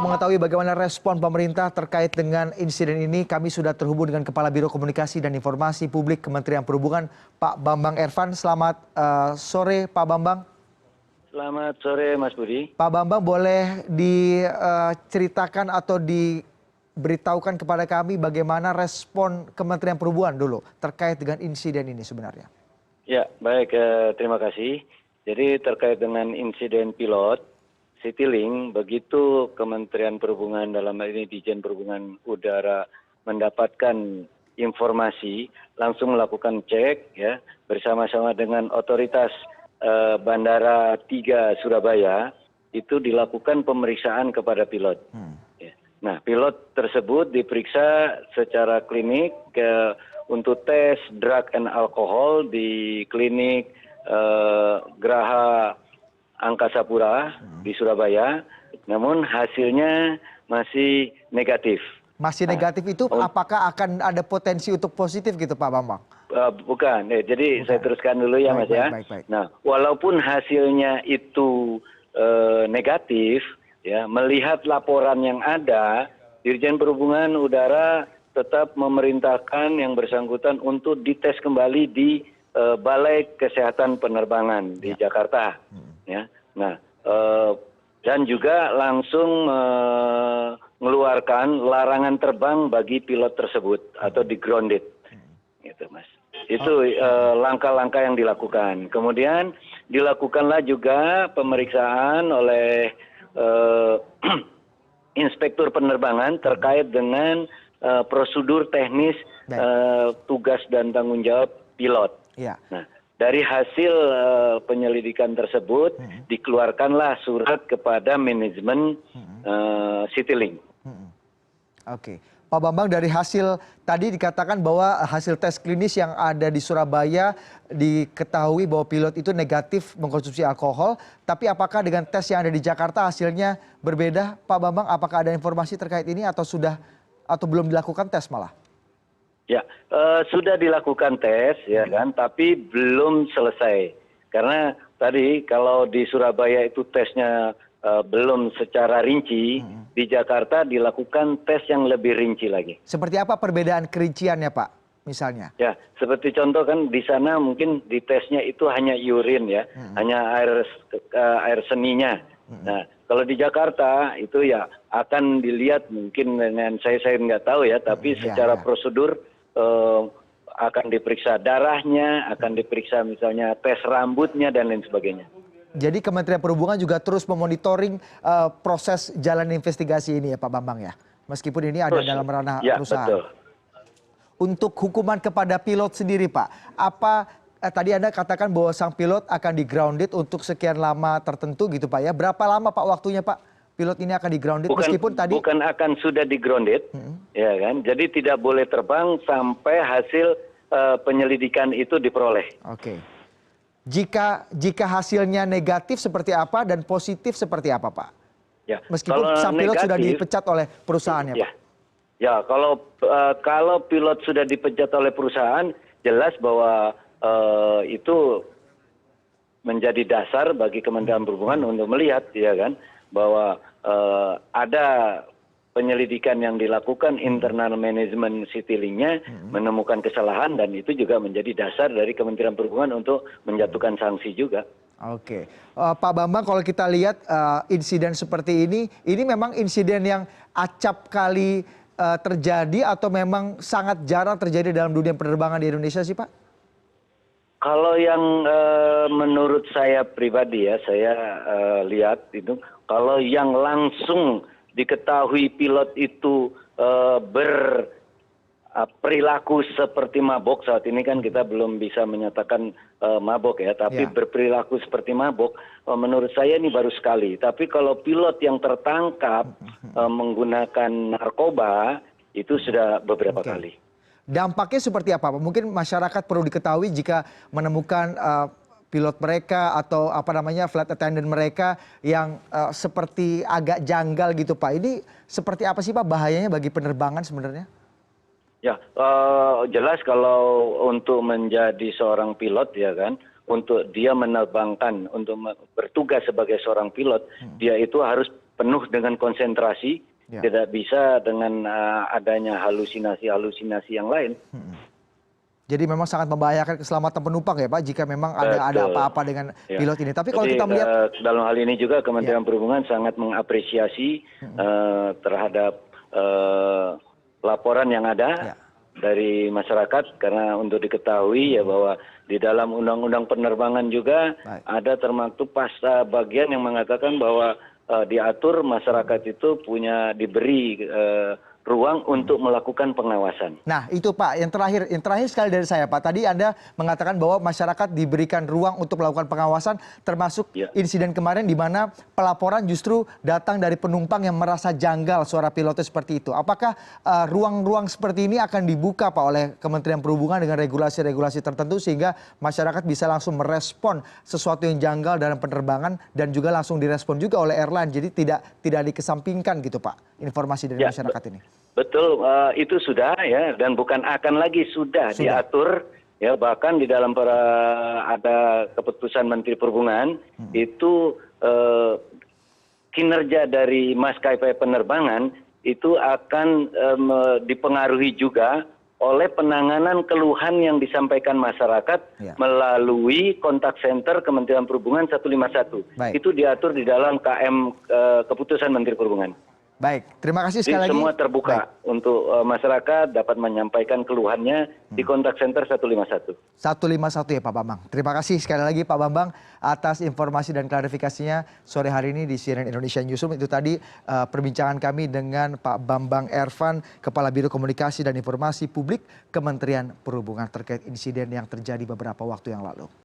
Mengetahui bagaimana respon pemerintah terkait dengan insiden ini, kami sudah terhubung dengan Kepala Biro Komunikasi dan Informasi Publik Kementerian Perhubungan, Pak Bambang Ervan. Selamat sore, Pak Bambang. Selamat sore, Mas Budi. Pak Bambang, boleh diceritakan atau diberitahukan kepada kami bagaimana respon Kementerian Perhubungan dulu terkait dengan insiden ini sebenarnya? Ya, baik. Terima kasih. Jadi terkait dengan insiden pilot Citylink, begitu Kementerian Perhubungan dalam hal ini Ditjen Perhubungan Udara mendapatkan informasi, langsung melakukan cek ya bersama-sama dengan otoritas Bandara 3 Surabaya, itu dilakukan pemeriksaan kepada pilot. Ya. Nah, pilot tersebut diperiksa secara klinik untuk tes drug and alcohol di klinik Geraha Angkasa Pura di Surabaya, namun hasilnya masih negatif. Masih negatif itu apakah akan ada potensi untuk positif gitu, Pak Bambang? Bukan, jadi saya teruskan dulu ya, Mas ya. Baik. Nah, walaupun hasilnya itu negatif, ya, melihat laporan yang ada, Dirjen Perhubungan Udara tetap memerintahkan yang bersangkutan untuk dites kembali di Balai Kesehatan Penerbangan di Jakarta. Ya. Nah, dan juga langsung mengeluarkan larangan terbang bagi pilot tersebut atau di grounded, gitu, Mas. Itu langkah-langkah yang dilakukan. Kemudian dilakukanlah juga pemeriksaan oleh inspektur penerbangan terkait dengan prosedur teknis tugas dan tanggung jawab pilot. Ya. Nah, dari hasil penyelidikan tersebut dikeluarkanlah surat kepada manajemen Citylink. Oke, Pak Bambang, dari hasil tadi dikatakan bahwa hasil tes klinis yang ada di Surabaya diketahui bahwa pilot itu negatif mengkonsumsi alkohol. Tapi apakah dengan tes yang ada di Jakarta hasilnya berbeda, Pak Bambang? Apakah ada informasi terkait ini atau belum dilakukan tes malah? Ya, sudah dilakukan tes, ya kan, tapi belum selesai. Karena tadi kalau di Surabaya itu tesnya belum secara rinci, di Jakarta dilakukan tes yang lebih rinci lagi. Seperti apa perbedaan kerinciannya, Pak, misalnya? Ya, seperti contoh kan di sana mungkin di tesnya itu hanya urin ya, hanya air seninya. Nah, kalau di Jakarta itu ya akan dilihat mungkin dengan saya nggak tahu ya, tapi secara prosedur akan diperiksa darahnya, akan diperiksa misalnya tes rambutnya dan lain sebagainya. Jadi Kementerian Perhubungan juga terus memonitoring proses jalan investigasi ini ya, Pak Bambang ya? Meskipun ini ada dalam ranah perusahaan. Betul. Untuk hukuman kepada pilot sendiri, Pak, apa tadi Anda katakan bahwa sang pilot akan di-grounded untuk sekian lama tertentu gitu, Pak ya? Berapa lama, Pak, waktunya, Pak? Pilot ini akan di-grounded meskipun tadi... Bukan akan sudah di-grounded, ya kan? Jadi tidak boleh terbang sampai hasil penyelidikan itu diperoleh. Oke. Jika hasilnya negatif seperti apa dan positif seperti apa, Pak? Ya, meskipun sang pilot sudah dipecat oleh perusahaannya, ya, Pak? Ya, kalau pilot sudah dipecat oleh perusahaan, jelas bahwa itu menjadi dasar bagi Kementerian Perhubungan untuk melihat, ya kan, bahwa ada penyelidikan yang dilakukan internal manajemen Citylink-nya menemukan kesalahan, dan itu juga menjadi dasar dari Kementerian Perhubungan untuk menjatuhkan sanksi juga. Oke, Pak Bambang, kalau kita lihat insiden seperti ini memang insiden yang acap kali terjadi atau memang sangat jarang terjadi dalam dunia penerbangan di Indonesia sih, Pak? Kalau yang menurut saya pribadi ya, saya lihat itu, kalau yang langsung diketahui pilot itu berperilaku seperti mabok, saat ini kan kita belum bisa menyatakan mabok ya, tapi berperilaku seperti mabok, menurut saya ini baru sekali. Tapi kalau pilot yang tertangkap menggunakan narkoba, itu sudah beberapa kali. Dampaknya seperti apa, Pak? Mungkin masyarakat perlu diketahui jika menemukan pilot mereka atau flight attendant mereka yang seperti agak janggal gitu, Pak. Ini seperti apa sih, Pak, bahayanya bagi penerbangan sebenarnya? Ya, jelas kalau untuk menjadi seorang pilot ya kan, untuk dia menerbangkan, untuk bertugas sebagai seorang pilot, dia itu harus penuh dengan konsentrasi, tidak bisa dengan adanya halusinasi-halusinasi yang lain. Jadi memang sangat membahayakan keselamatan penumpang ya Pak jika memang ada apa-apa dengan pilot ini. Tapi kalau Jadi, kita melihat dalam hal ini juga Kementerian Perhubungan sangat mengapresiasi terhadap laporan yang ada dari masyarakat, karena untuk diketahui ya bahwa di dalam undang-undang penerbangan juga ada termaktub pasal bagian yang mengatakan bahwa diatur masyarakat itu diberi ruang untuk melakukan pengawasan. Nah itu Pak, yang terakhir sekali dari saya Pak. Tadi Anda mengatakan bahwa masyarakat diberikan ruang untuk melakukan pengawasan, termasuk insiden kemarin di mana pelaporan justru datang dari penumpang yang merasa janggal suara pilotnya seperti itu. Apakah ruang-ruang seperti ini akan dibuka Pak oleh Kementerian Perhubungan dengan regulasi-regulasi tertentu sehingga masyarakat bisa langsung merespon sesuatu yang janggal dalam penerbangan dan juga langsung direspon juga oleh airline. Jadi tidak dikesampingkan gitu Pak informasi dari masyarakat ini. Betul, itu sudah ya, dan bukan akan lagi, sudah diatur ya, bahkan di dalam ada keputusan Menteri Perhubungan itu kinerja dari maskapai penerbangan itu akan dipengaruhi juga oleh penanganan keluhan yang disampaikan masyarakat melalui kontak center Kementerian Perhubungan 151. Itu diatur di dalam KM keputusan Menteri Perhubungan. Baik, terima kasih sekali lagi. Semua terbuka untuk masyarakat dapat menyampaikan keluhannya di kontak center 151. 151 ya Pak Bambang. Terima kasih sekali lagi Pak Bambang atas informasi dan klarifikasinya sore hari ini di CNN Indonesia Newsroom. Itu tadi perbincangan kami dengan Pak Bambang Ervan, Kepala Biro Komunikasi dan Informasi Publik Kementerian Perhubungan terkait insiden yang terjadi beberapa waktu yang lalu.